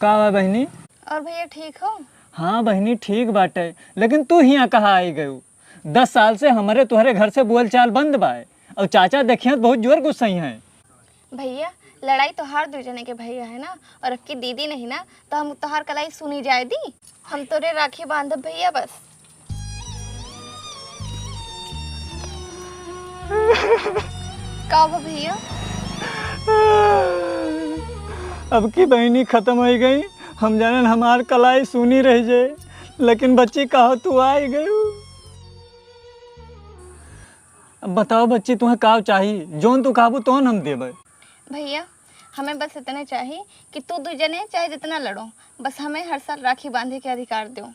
का बा बहनी? और भैया ठीक हो? हाँ बहनी ठीक बाटे, लेकिन तू यहाँ कहाँ आई गयू? 10 साल से हमारे तुम्हारे घर से बोल चाल बंद बा और चाचा देखिए बहुत जोर गुस्सा हैं। भैया लड़ाई तो हर दो जने के भैया है ना, और अब की दीदी नहीं ना तो हम तोहार कलाई सुनी जाए दी। हम तोरे राखी बांधब भैया बस। का बा भैया? अब की बहनी खत्म हो गई, हम जाने हमार कलाई सुनी रह जाए, लेकिन बच्ची कहो तू आई गई। अब बताओ बच्ची तुम्हें का चाहिए? जोन तू कहबू तो हम देवे। भैया हमें बस इतने चाहिए कि तू दो जने चाहे जितना लड़ो, बस हमें हर साल राखी बांधे के अधिकार दो।